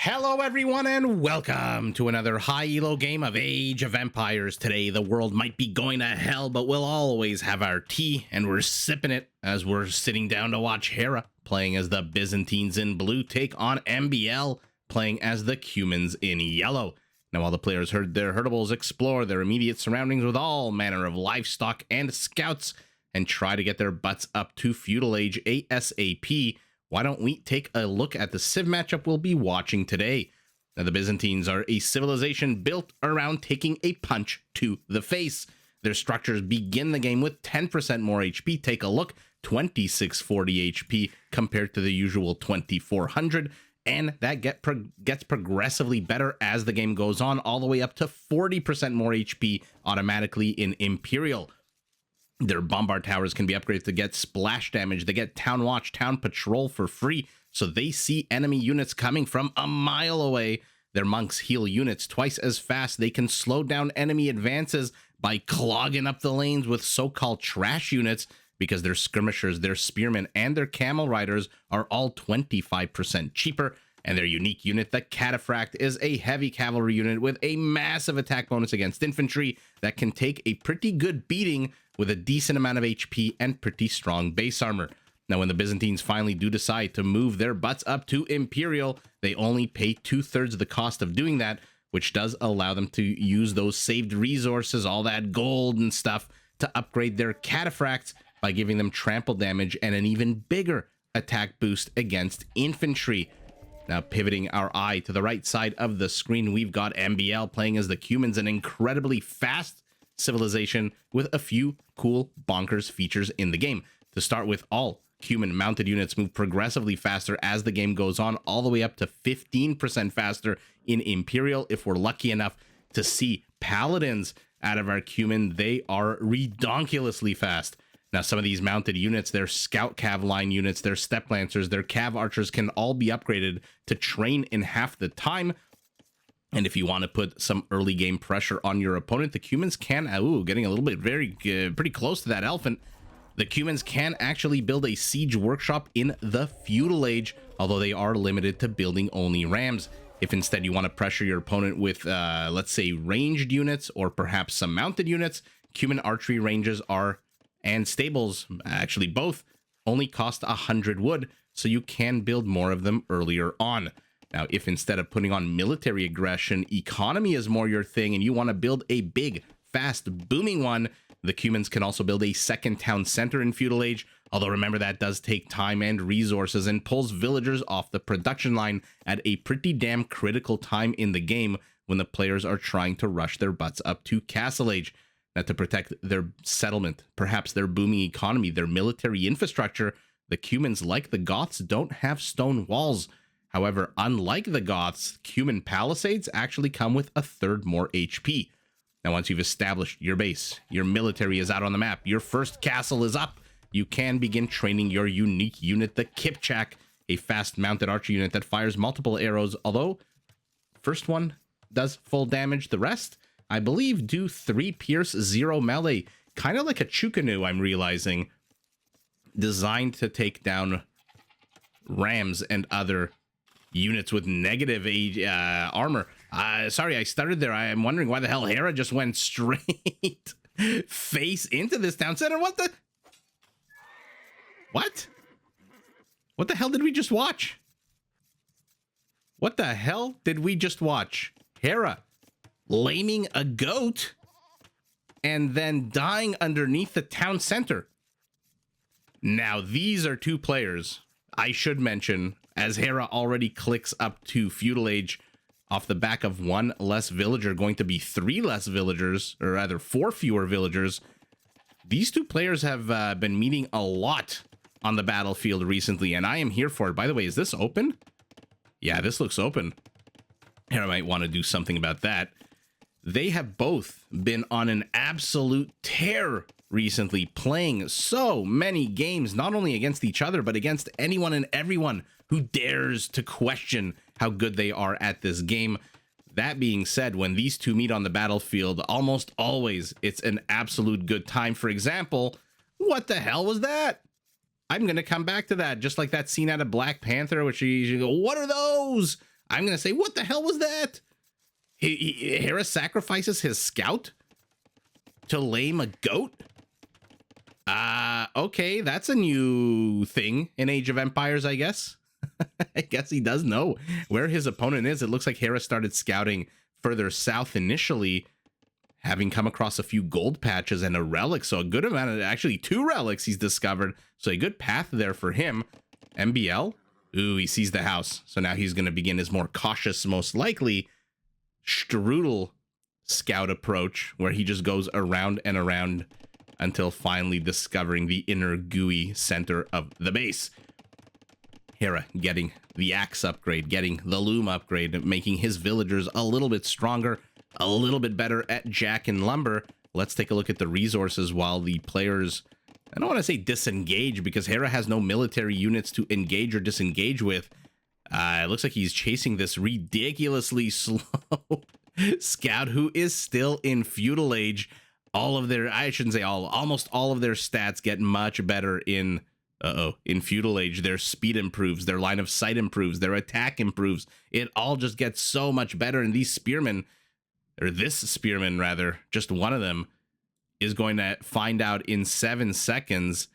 Hello everyone and welcome to another high elo game of Age of Empires. Today the world might be going to hell, but we'll always have our tea and we're sipping it as we're sitting down to watch Hera playing as the Byzantines in blue take on MbL playing as the Cumans in yellow. Now while the players heard their herdables explore their immediate surroundings with all manner of livestock and scouts and try to get their butts up to Feudal Age ASAP, why don't we take a look at the Civ matchup we'll be watching today? Now, the Byzantines are a civilization built around taking a punch to the face. Their structures begin the game with 10% more HP. Take a look, 2640 HP compared to the usual 2400. And that gets progressively better as the game goes on, all the way up to 40% more HP automatically in Imperial. Their bombard towers can be upgraded to get splash damage. They get town watch, town patrol for free, so they see enemy units coming from a mile away. Their monks heal units twice as fast. They can slow down enemy advances by clogging up the lanes with so-called trash units, because their skirmishers, their spearmen, and their camel riders are all 25% cheaper. And their unique unit, the Cataphract, is a heavy cavalry unit with a massive attack bonus against infantry that can take a pretty good beating with a decent amount of HP and pretty strong base armor. Now, when the Byzantines finally do decide to move their butts up to Imperial, they only pay 2/3 of the cost of doing that, which does allow them to use those saved resources, all that gold and stuff, to upgrade their Cataphracts by giving them trample damage and an even bigger attack boost against infantry. Now, pivoting our eye to the right side of the screen, we've got MbL playing as the Cumans, an incredibly fast civilization with a few cool bonkers features in the game. To start with, all Cuman mounted units move progressively faster as the game goes on, all the way up to 15% faster in Imperial. If we're lucky enough to see paladins out of our Cuman, they are redonkulously fast. Now, some of these mounted units, their scout cav line units, their step lancers, their cav archers can all be upgraded to train in half the time. And if you want to put some early game pressure on your opponent, the Cumans can, getting a little bit pretty close to that elephant. The Cumans can actually build a siege workshop in the Feudal Age, although they are limited to building only rams. If instead you want to pressure your opponent with, let's say, ranged units or perhaps some mounted units, Cuman archery ranges and stables, actually both, only cost 100 wood, so you can build more of them earlier on. Now, if instead of putting on military aggression, economy is more your thing and you want to build a big, fast, booming one, the Cumans can also build a second town center in Feudal Age, although remember that does take time and resources and pulls villagers off the production line at a pretty damn critical time in the game when the players are trying to rush their butts up to Castle Age. Now, to protect their settlement, perhaps their booming economy, their military infrastructure, the Cumans, like the Goths, don't have stone walls. However, unlike the Goths, Cuman palisades actually come with 1/3 more HP. Now, once you've established your base, your military is out on the map, your first castle is up, you can begin training your unique unit, the Kipchak, a fast mounted archer unit that fires multiple arrows, although first one does full damage. The rest, I believe, do 3 pierce, 0 melee, kind of like a Chukanu, I'm realizing, designed to take down rams and other units with negative armor. Sorry, I stuttered there. I'm wondering why the hell Hera just went straight face into this town center. What the hell did we just watch? What the hell did we just watch? Hera laming a goat and then dying underneath the town center. Now, these are two players I should mention, as Hera already clicks up to Feudal Age off the back of 1 less villager, going to be 3 less villagers, or rather 4 fewer villagers. These two players have been meeting a lot on the battlefield recently, and I am here for it. By the way, is this open? Yeah, this looks open. Hera might want to do something about that. They have both been on an absolute tear recently, playing so many games, not only against each other, but against anyone and everyone who dares to question how good they are at this game. That being said, when these two meet on the battlefield, almost always it's an absolute good time. For example, what the hell was that? I'm going to come back to that, just like that scene out of Black Panther, which you go, what are those? I'm going to say, what the hell was that? Hera sacrifices his scout to lame a goat? Okay, that's a new thing in Age of Empires, I guess. I guess he does know where his opponent is. It looks like Hera started scouting further south initially, having come across a few gold patches and a relic. So a good amount of, actually 2 relics he's discovered. So a good path there for him. MbL, ooh, he sees the house. So now he's going to begin his more cautious, most likely, strudel scout approach, where he just goes around and around until finally discovering the inner gooey center of the base. Hera getting the axe upgrade, getting the loom upgrade, making his villagers a little bit stronger, a little bit better at jack and lumber. Let's take a look at the resources while the players, I don't want to say disengage, because Hera has no military units to engage or disengage with. It looks like he's chasing this ridiculously slow scout who is still in Feudal Age. All of their, I shouldn't say all, almost all of their stats get much better in Feudal Age. Their speed improves, their line of sight improves, their attack improves. It all just gets so much better. And these spearmen, or this spearman rather, just one of them, is going to find out in 7 seconds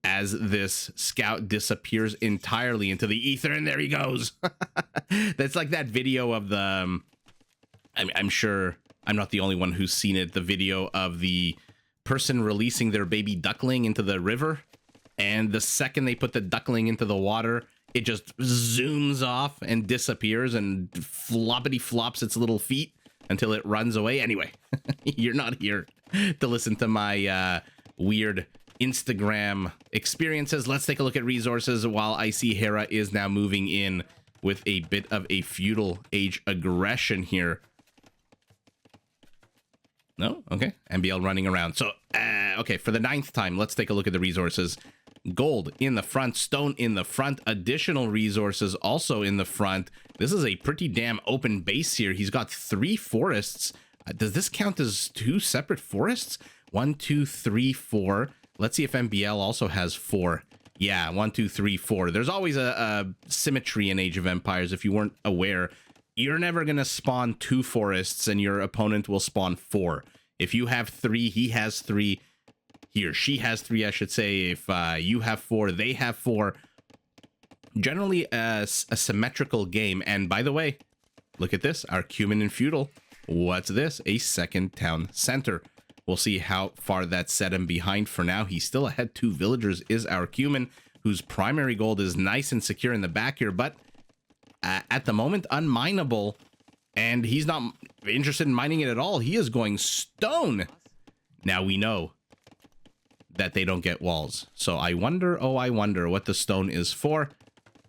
as this scout disappears entirely into the ether, and there he goes. That's like that video of the, I'm sure I'm not the only one who's seen it, the video of the person releasing their baby duckling into the river, and the second they put the duckling into the water, it just zooms off and disappears and floppity flops its little feet until it runs away. Anyway, you're not here to listen to my weird Instagram experiences. Let's take a look at resources while I see Hera is now moving in with a bit of a Feudal Age aggression here. No? Okay. MbL running around. So, okay, for the 9th time, let's take a look at the resources. Gold in the front, stone in the front, additional resources also in the front. This is a pretty damn open base here. He's got 3 forests. Does this count as 2 separate forests? 1, 2, 3, 4. Let's see if MbL also has 4. Yeah, 1, 2, 3, 4. There's always a symmetry in Age of Empires. If you weren't aware, you're never going to spawn 2 forests and your opponent will spawn 4. If you have 3, he has 3. He or she has 3, I should say. If you have 4, they have 4. Generally a symmetrical game. And by the way, look at this. Our Cuman and Feudal. What's this? A second town center. We'll see how far that set him behind. For now, he's still ahead. 2 villagers is our Cuman, whose primary gold is nice and secure in the back here, but at the moment, unmineable. And he's not interested in mining it at all. He is going stone. Now we know that they don't get walls. So I wonder, oh, I wonder what the stone is for.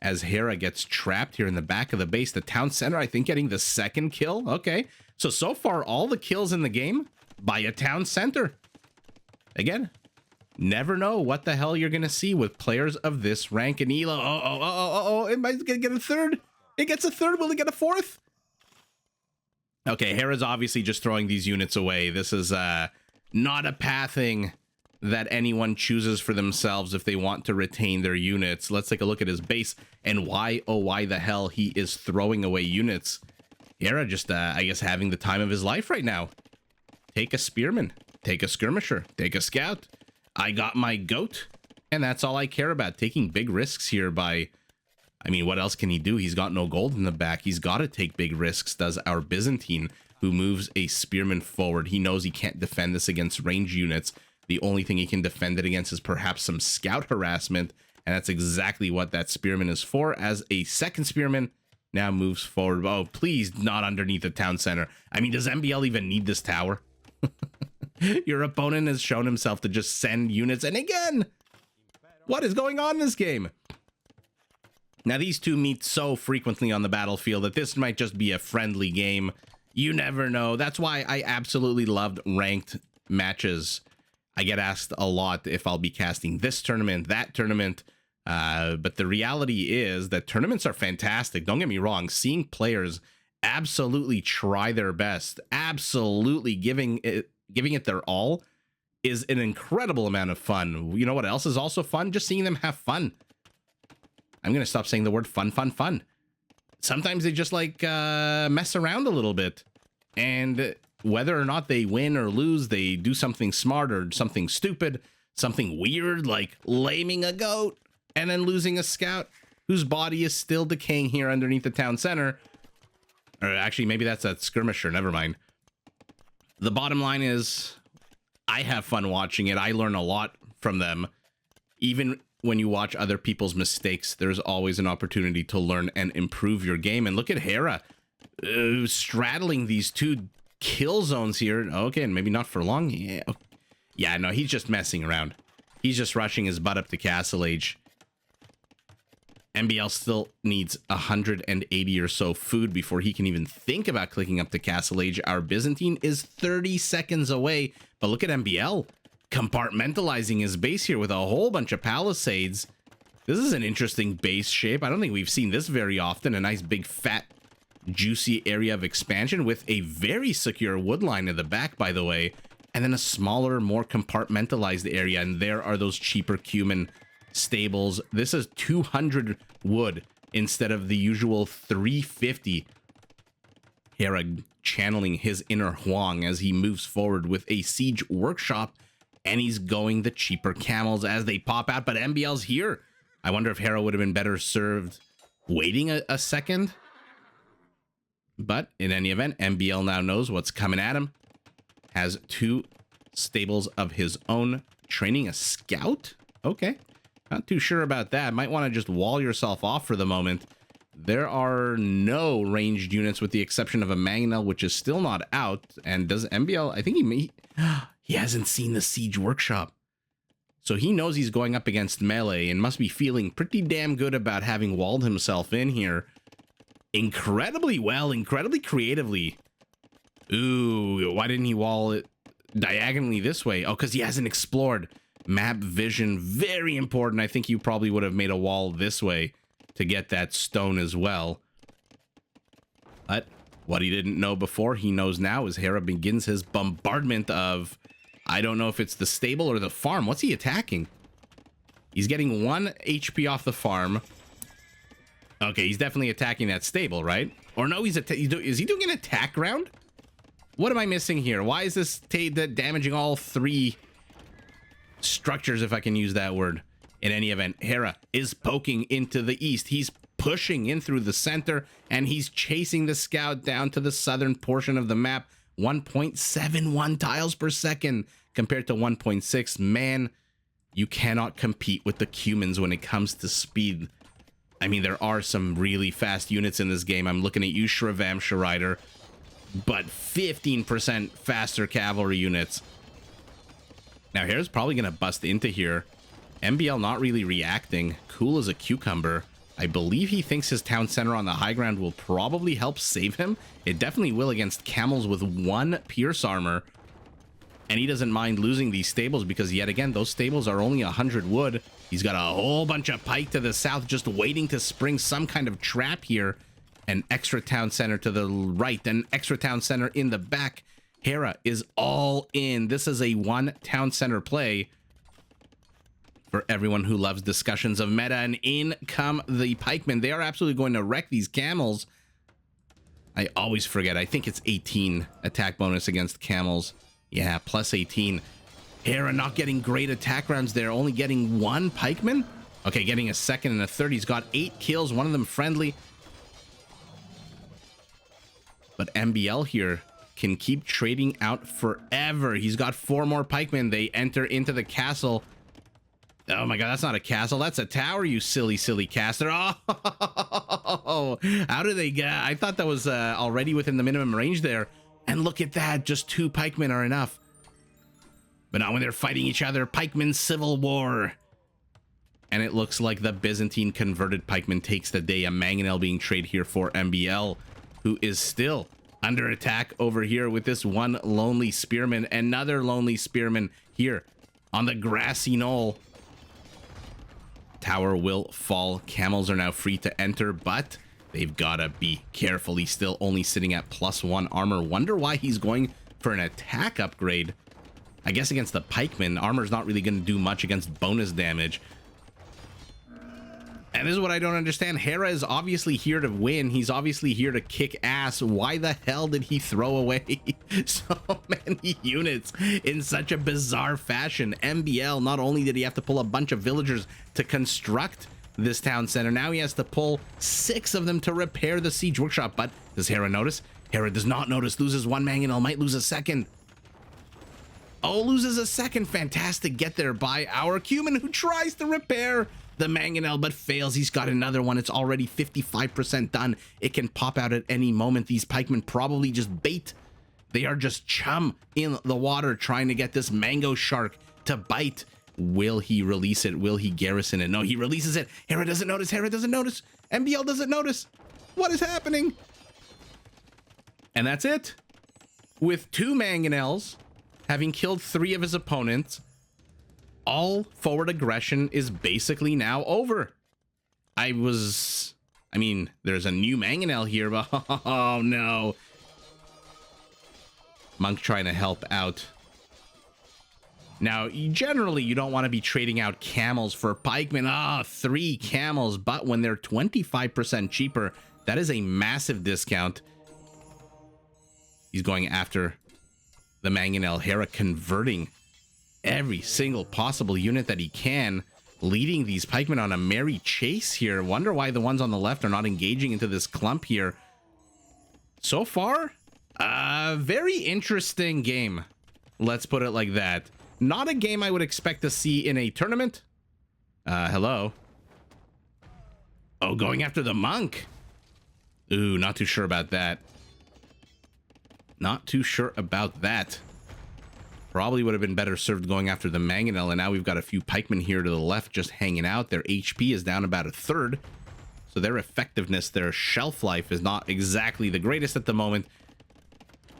As Hera gets trapped here in the back of the base, the town center, I think, getting the 2nd kill. Okay. So far, all the kills in the game by a town center. Again, never know what the hell you're going to see with players of this rank in Elo. Oh, it might get a 3rd. It gets a 3rd. Will it get a 4th? Okay, Hera's obviously just throwing these units away. This is not a pathing that anyone chooses for themselves if they want to retain their units. Let's take a look at his base and why, oh, why the hell he is throwing away units. Hera just, I guess, having the time of his life right now. Take a spearman, take a skirmisher, take a scout. I got my goat, and that's all I care about. Taking big risks here by, I mean, what else can he do? He's got no gold in the back. He's got to take big risks, does our Byzantine, who moves a spearman forward. He knows he can't defend this against range units. The only thing he can defend it against is perhaps some scout harassment, and that's exactly what that spearman is for, as a 2nd spearman now moves forward. Oh, please, not underneath the town center. I mean, does MbL even need this tower? Your opponent has shown himself to just send units, and again, what is going on in this game? Now, these two meet so frequently on the battlefield that this might just be a friendly game. You never know. That's why I absolutely loved ranked matches. I get asked a lot if I'll be casting this tournament, that tournament, but the reality is that tournaments are fantastic. Don't get me wrong. Seeing players absolutely try their best, absolutely giving it their all, is an incredible amount of fun. You know what else is also fun? Just seeing them have fun. I'm going to stop saying the word fun. sometimes they just like mess around a little bit. And whether or not they win or lose, they do something smart or something stupid, something weird like laming a goat and then losing a scout whose body is still decaying here underneath the town center. Or actually, maybe that's a skirmisher. Never mind. The bottom line is I have fun watching it. I learn a lot from them. Even when you watch other people's mistakes, there's always an opportunity to learn and improve your game. And look at Hera straddling these two kill zones here. Okay, and maybe not for long. Yeah, no, he's just messing around. He's just rushing his butt up to Castle Age. MbL still needs 180 or so food before he can even think about clicking up to Castle Age. Our Byzantine is 30 seconds away. But look at MbL compartmentalizing his base here with a whole bunch of palisades. This is an interesting base shape. I don't think we've seen this very often. A nice big fat juicy area of expansion with a very secure wood line in the back, by the way, and then a smaller, more compartmentalized area. And there are those cheaper Cuman stables. This is 200 wood instead of the usual 350. Hera channeling his inner Huang as he moves forward with a siege workshop, and he's going the cheaper camels as they pop out. But MbL's here. I wonder if Hera would have been better served waiting a second. But in any event, MbL now knows what's coming at him. Has two stables of his own. Training a scout? Okay. Not too sure about that. Might want to just wall yourself off for the moment. There are no ranged units with the exception of a mangonel, which is still not out. And does MbL... I think he hasn't seen the siege workshop. So he knows he's going up against melee and must be feeling pretty damn good about having walled himself in here. Incredibly well, incredibly creatively. Ooh, why didn't he wall it diagonally this way? Oh, because he hasn't explored. Map vision, very important. I think you probably would have made a wall this way to get that stone as well. But what he didn't know before, he knows now, as Hera begins his bombardment of... I don't know if it's the stable or the farm. What's he attacking? He's getting 1 HP off the farm. Okay, he's definitely attacking that stable, right? Or no, is he doing an attack round? What am I missing here? Why is this damaging all 3 structures, if I can use that word? In any event, Hera is poking into the east. He's pushing in through the center, and he's chasing the scout down to the southern portion of the map. 1.71 tiles per second compared to 1.6. Man, you cannot compete with the Cumans when it comes to speed. I mean, there are some really fast units in this game. I'm looking at you, Shravamsha Rider, but 15% faster cavalry units. Now, Hera's probably going to bust into here. MbL not really reacting. Cool as a cucumber. I believe he thinks his town center on the high ground will probably help save him. It definitely will against camels with 1 pierce armor. And he doesn't mind losing these stables because, yet again, those stables are only 100 wood. He's got a whole bunch of pike to the south just waiting to spring some kind of trap here. An extra town center to the right, an extra town center in the back. Hera is all in. This is a 1 town center play for everyone who loves discussions of meta. And in come the pikemen. They are absolutely going to wreck these camels. I always forget. I think it's 18 attack bonus against camels. Yeah, plus 18. Hera not getting great attack rounds there, only getting 1 pikeman. Okay, getting a second and a third. He's got 8 kills, 1 of them friendly. But MbL here can keep trading out forever. He's got 4 more pikemen. They enter into the castle. Oh my god, that's not a castle. That's a tower, you silly, silly caster. Oh, how do they get... I thought that was already within the minimum range there. And look at that, just 2 pikemen are enough. But not when they're fighting each other. Pikemen civil war. And it looks like the Byzantine converted pikeman takes the day. A mangonel being traded here for MbL, who is still under attack over here with this 1 lonely spearman. Another lonely spearman here on the grassy knoll. Tower will fall. Camels are now free to enter, but they've got to be careful. He's still only sitting at +1 armor. Wonder why he's going for an attack upgrade. I guess against the pikemen, armor's not really going to do much against bonus damage. And this is what I don't understand. Hera is obviously here to win. He's obviously here to kick ass. Why the hell did he throw away so many units in such a bizarre fashion? MbL, not only did he have to pull a bunch of villagers to construct this town center, now he has to pull 6 of them to repair the siege workshop. But does Hera notice? Hera does not notice. Loses 1 mangonel, might lose a second. Oh, loses a second. Fantastic get there by our Cuman, who tries to repair the mangonel but fails. He's got another one. It's already 55% done. It can pop out at any moment. These pikemen probably just bait. They are just chum in the water trying to get this mango shark to bite. Will he release it? Will he garrison it? No, he releases it. Hera doesn't notice. Hera doesn't notice. MbL doesn't notice. What is happening? And that's it. With 2 mangonels, having killed 3 of his opponents, all forward aggression is basically now over. I mean, there's a new mangonel here, but oh no. Monk trying to help out. Now, generally, you don't want to be trading out camels for pikemen. 3 camels, but when they're 25% cheaper, that is a massive discount. He's going after the mangonel. Hera converting every single possible unit that he can, leading these pikemen on a merry chase here. Wonder why the ones on the left are not engaging into this clump here. So far, a very interesting game. Let's put it like that. Not a game I would expect to see in a tournament. Hello. Oh, going after the monk. Ooh, not too sure about that. Not too sure about that. Probably would have been better served going after the mangonel, and now we've got a few pikemen here to the left just hanging out. Their HP is down about 1/3, so their effectiveness, their shelf life is not exactly the greatest at the moment.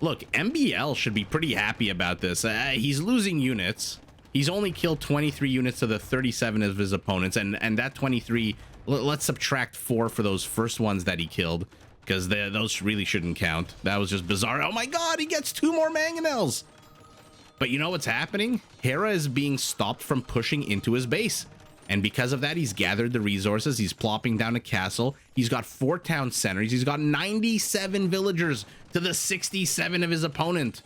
Look, MbL should be pretty happy about this. He's losing units. He's only killed 23 units to the 37 of his opponents, and that 23, let's subtract 4 for those first ones that he killed, because those really shouldn't count. That was just bizarre. Oh my god, he gets 2 more mangonels! But you know what's happening? Hera is being stopped from pushing into his base. And because of that, he's gathered the resources. He's plopping down a castle. He's got 4 town centers. He's got 97 villagers to the 67 of his opponent.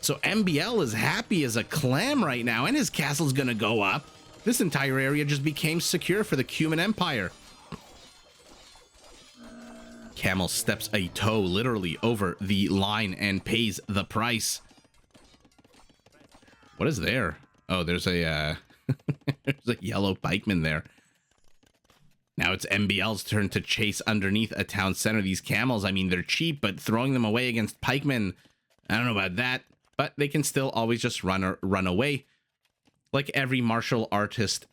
So MbL is happy as a clam right now, and his castle's gonna go up. This entire area just became secure for the Cuman Empire. Camel steps a toe literally over the line and pays the price. What is there? Oh, there's a there's a yellow pikeman there. Now it's MbL's turn to chase underneath a town center. These camels, I mean, they're cheap, but throwing them away against pikemen, I don't know about that. But they can still always just run away. Like every martial artist,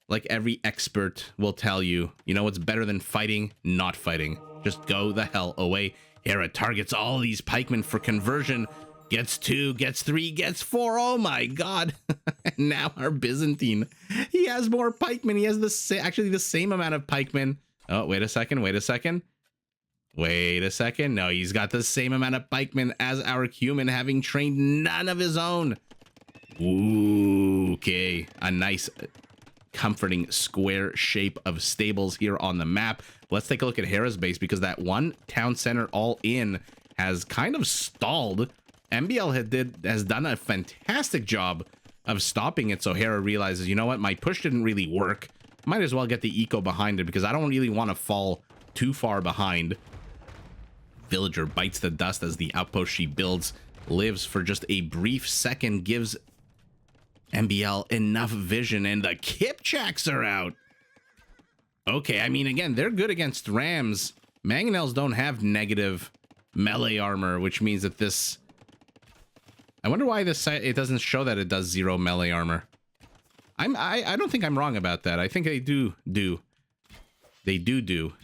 like every expert will tell you, you know what's better than fighting? Not fighting. Just go the hell away. Hera targets all these pikemen for conversion. Gets 2, gets 3, gets 4. Oh my god. And now our Byzantine, he has more pikemen. He has actually the same amount of pikemen. Oh, wait a second. No, he's got the same amount of pikemen as our Cuman, having trained none of his own. Ooh, okay. A nice comforting square shape of stables here on the map. Let's take a look at Hera's base, because that one town center all in has kind of stalled. MbL has done a fantastic job of stopping it, so Hera realizes, you know what, my push didn't really work. Might as well get the eco behind it, because I don't really want to fall too far behind. Villager bites the dust as the outpost she builds lives for just a brief second, gives MbL enough vision, and the Kipchaks are out. Okay, I mean, again, they're good against rams. Mangonels don't have negative melee armor, which means that this... I wonder why it doesn't show that it does 0 melee armor. I don't think I'm wrong about that. I think they do. They do.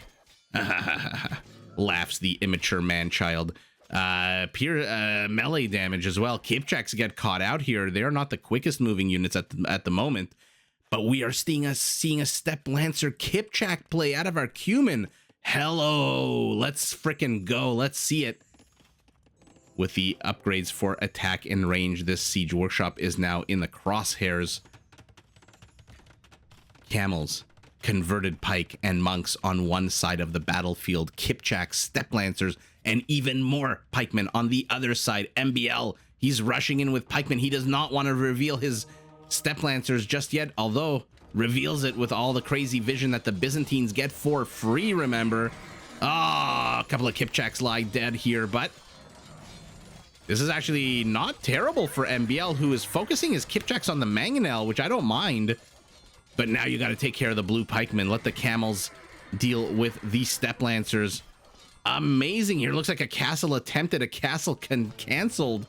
Laughs the immature man-child. Pure melee damage as well. Kipchaks get caught out here. They're not the quickest moving units at the moment. But we are seeing a Step Lancer Kipchak play out of our Cuman. Hello. Let's frickin' go. Let's see it. With the upgrades for attack and range, this siege workshop is now in the crosshairs. Camels converted pike and monks on one side of the battlefield, Kipchaks, step lancers, and even more pikemen on the other side. MbL, he's rushing in with pikemen. He does not want to reveal his step lancers just yet, although reveals it with all the crazy vision that the Byzantines get for free, remember. A couple of Kipchaks lie dead here, but this is actually not terrible for MbL, who is focusing his Kipchaks on the Mangonel, which I don't mind. But now you got to take care of the blue pikemen. Let the camels deal with the step lancers. Amazing here. Looks like a castle attempted, a castle canceled.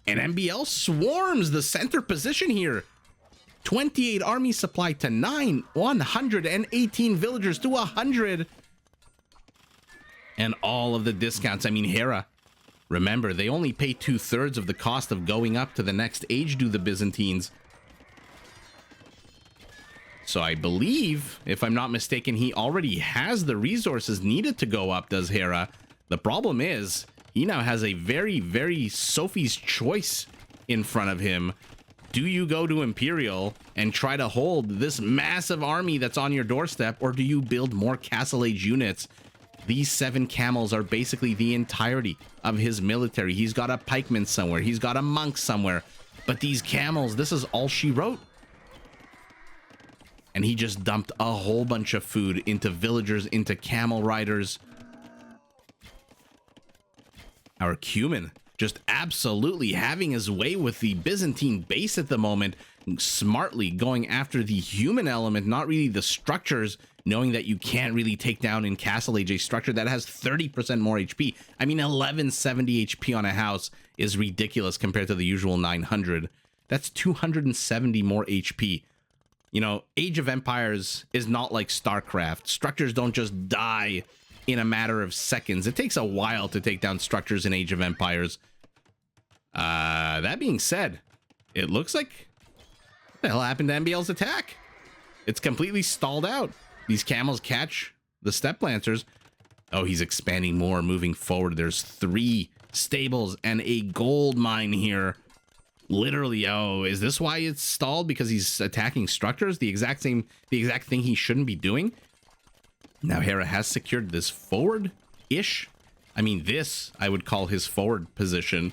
And MbL swarms the center position here. 28 army supply to 9, 118 villagers to 100. And all of the discounts. I mean, Hera, remember, they only pay 2/3 of the cost of going up to the next age, do the Byzantines. So I believe, if I'm not mistaken, he already has the resources needed to go up, does Hera. The problem is, he now has a very, very Sophie's choice in front of him. Do you go to Imperial and try to hold this massive army that's on your doorstep, or do you build more Castle Age units? These 7 camels are basically the entirety of his military. He's got a pikeman somewhere. He's got a monk somewhere. But these camels, this is all she wrote. And he just dumped a whole bunch of food into villagers, into camel riders. Our Cuman just absolutely having his way with the Byzantine base at the moment, smartly going after the human element, not really the structures, knowing that you can't really take down in Castle Age a structure that has 30% more HP. I mean, 1170 HP on a house is ridiculous compared to the usual 900. That's 270 more HP. You know, Age of Empires is not like StarCraft. Structures don't just die in a matter of seconds. It takes a while to take down structures in Age of Empires. That being said, it looks like... what the hell happened to MbL's attack? It's completely stalled out. These camels catch the step lancers. Oh, he's expanding more, moving forward. There's 3 stables and a gold mine here. Literally, oh, is this why it's stalled? Because he's attacking structures? The exact thing he shouldn't be doing? Now Hera has secured this forward-ish. I mean, this I would call his forward position.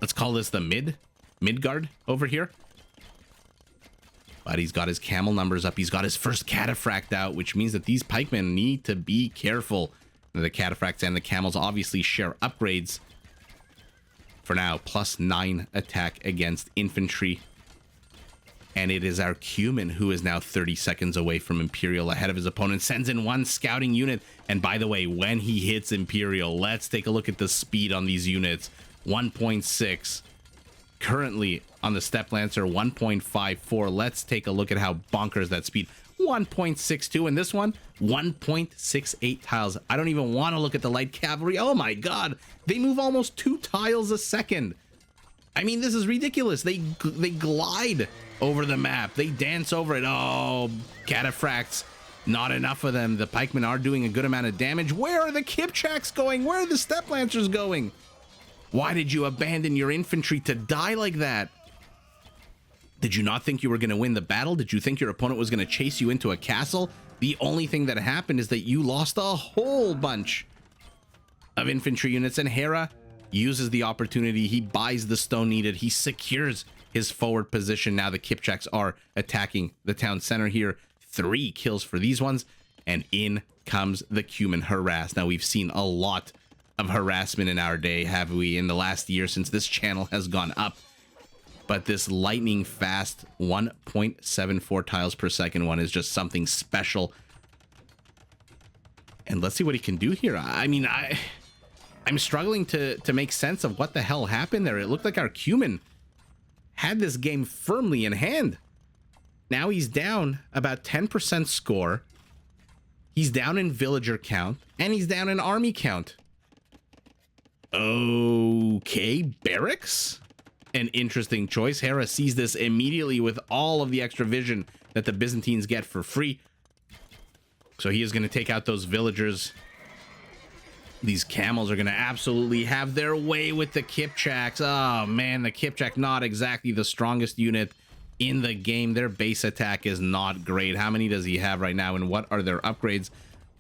Let's call this the mid-guard over here. But he's got his camel numbers up. He's got his first cataphract out, which means that these pikemen need to be careful. The cataphracts and the camels obviously share upgrades. For now, +9 attack against infantry. And it is our Cuman who is now 30 seconds away from Imperial, ahead of his opponent. Sends in 1 scouting unit. And by the way, when he hits Imperial, let's take a look at the speed on these units. 1.6. Currently on the Step Lancer, 1.54. Let's take a look at how bonkers that speed. 1.62, and this one 1.68 tiles. I don't even want to look at the light cavalry. Oh my god, they move almost 2 tiles a second. I mean, this is ridiculous. They glide over the map. They dance over it. Oh, cataphracts, not enough of them. The pikemen are doing a good amount of damage. Where are the Kipchaks going? Where are the step lancers going? Why did you abandon your infantry to die like that? Did you not think you were going to win the battle? Did you think your opponent was going to chase you into a castle? The only thing that happened is that you lost a whole bunch of infantry units, and Hera uses the opportunity. He buys the stone needed. He secures his forward position. Now the Kipchaks are attacking the town center here. 3 kills for these ones, and in comes the Cuman harass. Now we've seen a lot of harassment in our day, have we, in the last year since this channel has gone up. But this lightning fast 1.74 tiles per second one is just something special. And let's see what he can do here. I mean, I'm struggling to make sense of what the hell happened there. It looked like our Cuman had this game firmly in hand. Now he's down about 10% score. He's down in villager count, and he's down in army count. Okay, barracks? An interesting choice. Hera sees this immediately with all of the extra vision that the Byzantines get for free. So he is going to take out those villagers. These camels are going to absolutely have their way with the Kipchaks. Oh man, the Kipchak, not exactly the strongest unit in the game. Their base attack is not great. How many does he have right now, and what are their upgrades?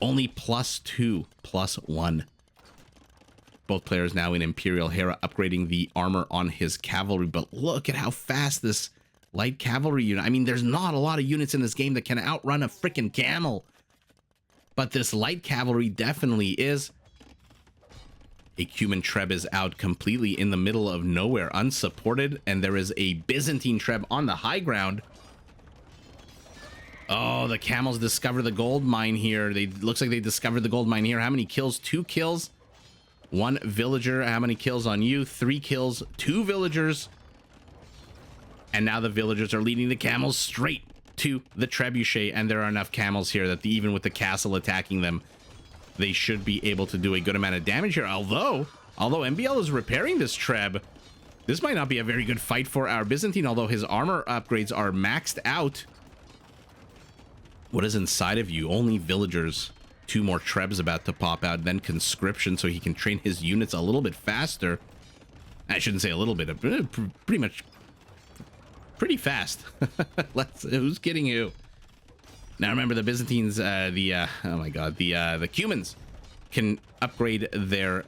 Only +2, +1. Both players now in Imperial. Hera upgrading the armor on his cavalry, but look at how fast this light cavalry unit. I mean, there's not a lot of units in this game that can outrun a freaking camel, but this light cavalry definitely is. A Cuman Treb is out completely in the middle of nowhere, unsupported, and there is a Byzantine Treb on the high ground. Oh, the camels discover the gold mine here. Looks like they discovered the gold mine here. How many kills? 2 kills. 1 villager. How many kills on you? 3 kills. 2 villagers. And now the villagers are leading the camels straight to the trebuchet, and there are enough camels here that even with the castle attacking them, they should be able to do a good amount of damage here. Although MbL is repairing this treb, this might not be a very good fight for our Byzantine, although his armor upgrades are maxed out. What is inside of you? Only villagers. 2 more trebs about to pop out, then conscription, so he can train his units a little bit faster. I shouldn't say a little bit, pretty much pretty fast. Who's kidding you? Now remember, the Byzantines, oh my god, the Cumans can upgrade their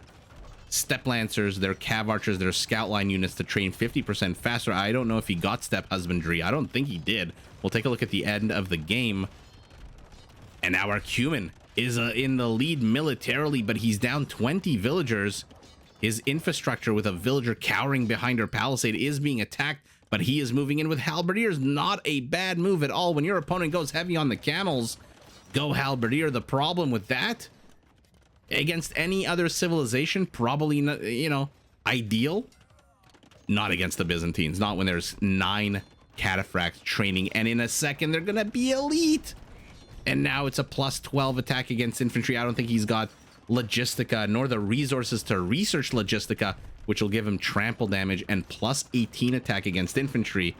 step lancers, their cav archers, their scout line units to train 50% faster. I don't know if he got step husbandry. I don't think he did. We'll take a look at the end of the game. And now our Cuman is in the lead militarily, but he's down 20 villagers. His infrastructure, with a villager cowering behind her palisade, is being attacked, but he is moving in with halberdiers. Not a bad move at all. When your opponent goes heavy on the camels, go halberdier. The problem with that, against any other civilization, probably not, you know, ideal. Not against the Byzantines. Not when there's 9 cataphracts training, and in a second they're gonna be elite. And now it's a +12 attack against infantry. I don't think he's got logistica nor the resources to research logistica, which will give him trample damage, and +18 attack against infantry.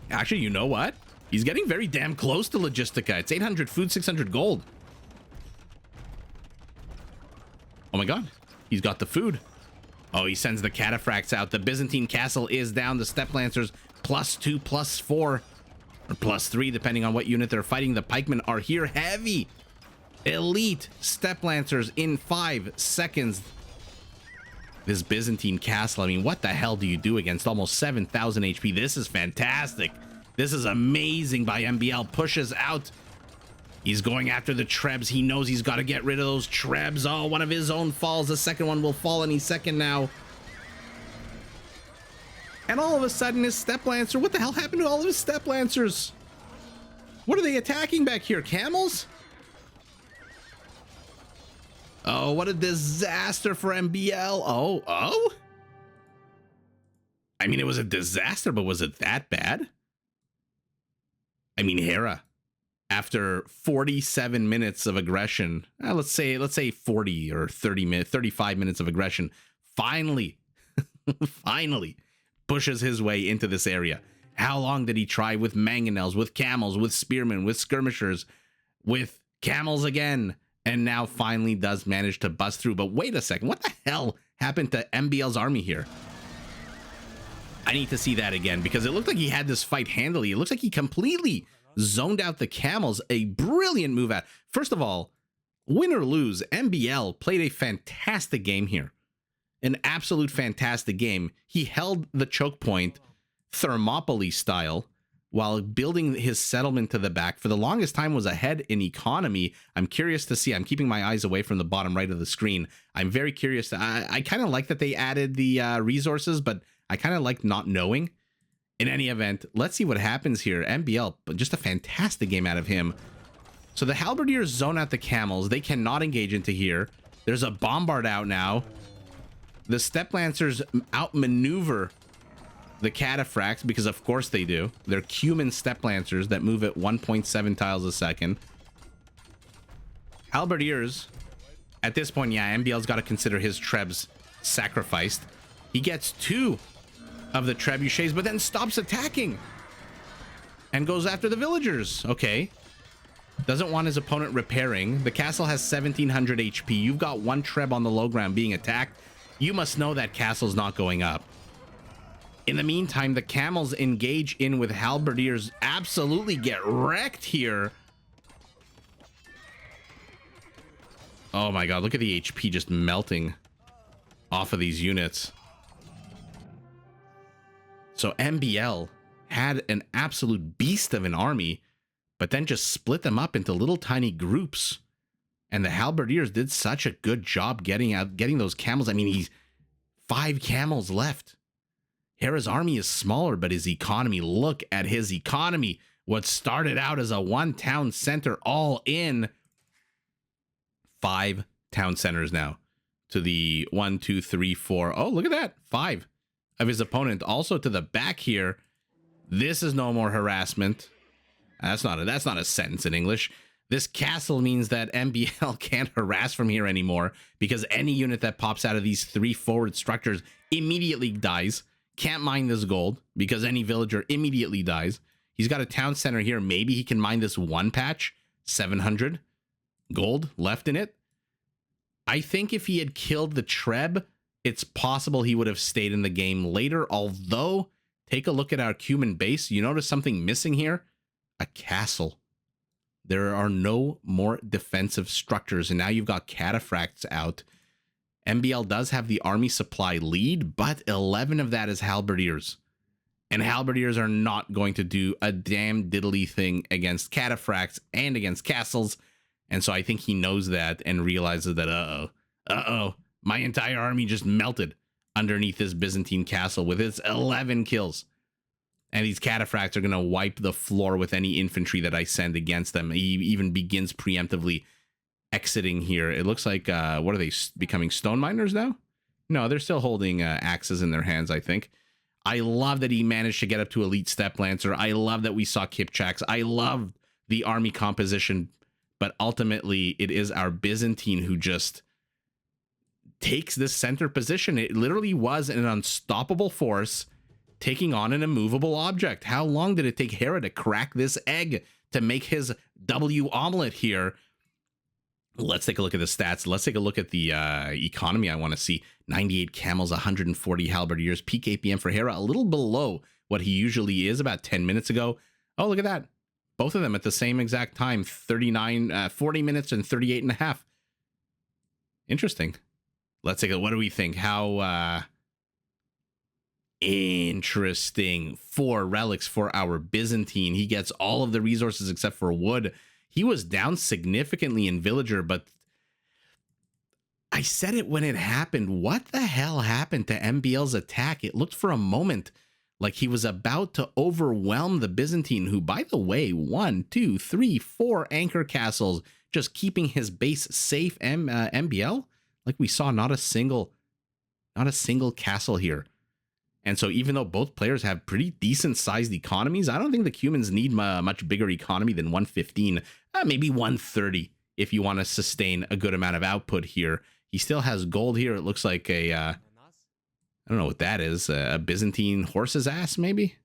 Actually, you know what? He's getting very damn close to logistica. It's 800 food, 600 gold. Oh my god, he's got the food. Oh, he sends the cataphracts out. The Byzantine castle is down. The step lancers +2, +4, or +3, depending on what unit they're fighting. The pikemen are here. Heavy elite step lancers in 5 seconds. This Byzantine castle, I mean, what the hell do you do against almost 7,000 HP? This is fantastic. This is amazing by MbL. Pushes out. He's going after the trebs. He knows he's got to get rid of those trebs. Oh, one of his own falls. The second one will fall any second now. And all of a sudden, his step lancer, what the hell happened to all of his step lancers? What are they attacking back here? Camels? Oh, what a disaster for MbL. Oh. I mean, it was a disaster, but was it that bad? I mean, Hera, after 47 minutes of aggression, let's say 40 or 30 minutes, 35 minutes of aggression, finally pushes his way into this area. How long did he try with mangonels, with camels, with spearmen, with skirmishers, with camels again? And now finally does manage to bust through. But wait a second, what the hell happened to MbL's army here? I need to see that again, because it looked like he had this fight handily. It looks like he completely zoned out the camels. A brilliant move out. First of all, win or lose, MbL played a fantastic game here. An absolute fantastic game. He held the choke point Thermopylae style while building his settlement to the back. For the longest time was ahead in economy. I'm curious to see. I'm keeping my eyes away from the bottom right of the screen. I'm very curious. I kind of like that they added the resources, but I kind of like not knowing. In any event, let's see what happens here. MbL, just a fantastic game out of him. So the halberdiers zone out the camels. They cannot engage into here. There's a bombard out now. The step lancers outmaneuver the cataphracts, because of course they do. They're Cuman step lancers that move at 1.7 tiles a second. Halberdiers, at this point, yeah, MbL's got to consider his trebs sacrificed. He gets 2 of the trebuchets, but then stops attacking and goes after the villagers. Okay. Doesn't want his opponent repairing. The castle has 1,700 HP. You've got 1 treb on the low ground being attacked. You must know that castle's not going up. In the meantime, the camels engage in with halberdiers, absolutely get wrecked here. Oh my god, look at the HP just melting off of these units. So MbL had an absolute beast of an army, but then just split them up into little tiny groups. And the halberdiers did such a good job getting those camels. I mean, he's 5 camels left. Hera's army is smaller, but his economy, look at his economy. What started out as a 1 town center, all in 5 town centers now to the 1, 2, 3, 4. Oh, look at that. 5 of his opponent. Also to the back here. This is no more harassment. That's not a sentence in English. This castle means that MbL can't harass from here anymore, because any unit that pops out of these 3 forward structures immediately dies. Can't mine this gold because any villager immediately dies. He's got a town center here. Maybe he can mine this 1 patch. 700 gold left in it. I think if he had killed the Treb, it's possible he would have stayed in the game later. Although, take a look at our Cuman base. You notice something missing here? A castle. There are no more defensive structures, and now you've got cataphracts out. MbL does have the army supply lead, but 11 of that is halberdiers. And halberdiers are not going to do a damn diddly thing against cataphracts and against castles. And so I think he knows that and realizes that, uh-oh, my entire army just melted underneath this Byzantine castle with its 11 kills. And these cataphracts are going to wipe the floor with any infantry that I send against them. He even begins preemptively exiting here. It looks like, what are they, becoming stone miners now? No, they're still holding axes in their hands, I think. I love that he managed to get up to elite step lancer. I love that we saw Kipchaks. I love the army composition. But ultimately, it is our Byzantine who just takes this center position. It literally was an unstoppable force taking on an immovable object. How long did it take Hera to crack this egg to make his W omelet here? Let's take a look at the stats. Let's take a look at the economy I want to see. 98 camels, 140 halberdiers. Peak APM for Hera, a little below what he usually is about 10 minutes ago. Oh, look at that. Both of them at the same exact time. 40 minutes and 38 and a half. Interesting. Let's take a, what do we think? How interesting. 4 relics for our Byzantine. He gets all of the resources except for wood. He was down significantly in villager, but I said it when it happened. What the hell happened to MbL's attack? It looked for a moment like he was about to overwhelm the Byzantine, who, by the way, 1, 2, 3, 4 anchor castles, just keeping his base safe. MbL, like we saw, not a single castle here. And so even though both players have pretty decent sized economies, I don't think the Cumans need a much bigger economy than 115, maybe 130 if you want to sustain a good amount of output here. He still has gold here. It looks like a, I don't know what that is, a Byzantine horse's ass, maybe?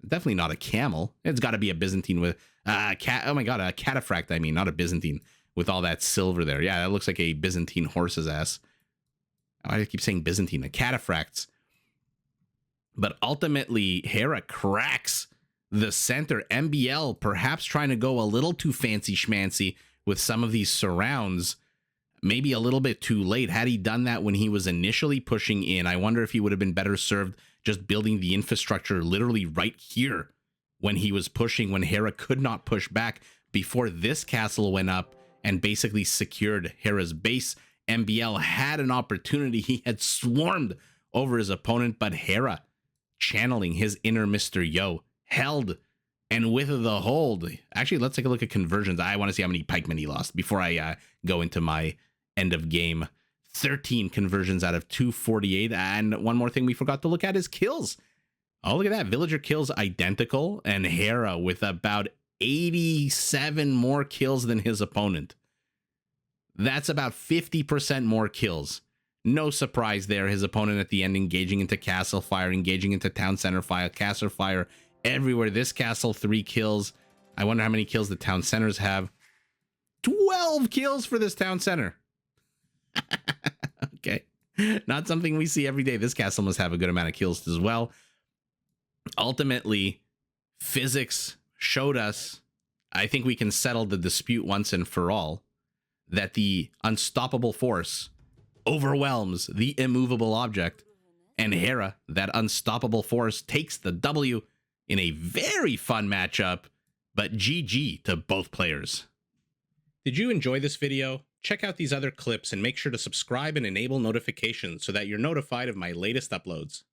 Definitely not a camel. It's got to be a Byzantine with, oh my god, a cataphract, I mean, not a Byzantine, with all that silver there. Yeah, that looks like a Byzantine horse's ass. Why do I keep saying Byzantine? A cataphracts. But ultimately, Hera cracks the center. MbL perhaps trying to go a little too fancy schmancy with some of these surrounds. Maybe a little bit too late. Had he done that when he was initially pushing in, I wonder if he would have been better served just building the infrastructure literally right here when he was pushing, when Hera could not push back before this castle went up and basically secured Hera's base. MbL had an opportunity. He had swarmed over his opponent, but Hera, channeling his inner Mr. Yo, held, and with the hold. Actually, let's take a look at conversions. I want to see how many pikemen he lost before I go into my end of game. 13 conversions out of 248. And one more thing we forgot to look at is kills. Oh, look at that. Villager kills identical, and Hera with about 87 more kills than his opponent. That's about 50% more kills. No surprise there. His opponent at the end engaging into castle fire, engaging into town center fire, castle fire everywhere. This castle, 3 kills. I wonder how many kills the town centers have. 12 kills for this town center. Okay. Not something we see every day. This castle must have a good amount of kills as well. ultimately, physics showed us, I think we can settle the dispute once and for all, that the unstoppable force overwhelms the immovable object, and Hera, that unstoppable force, takes the W in a very fun matchup, but GG to both players. Did you enjoy this video? Check out these other clips and make sure to subscribe and enable notifications so that you're notified of my latest uploads.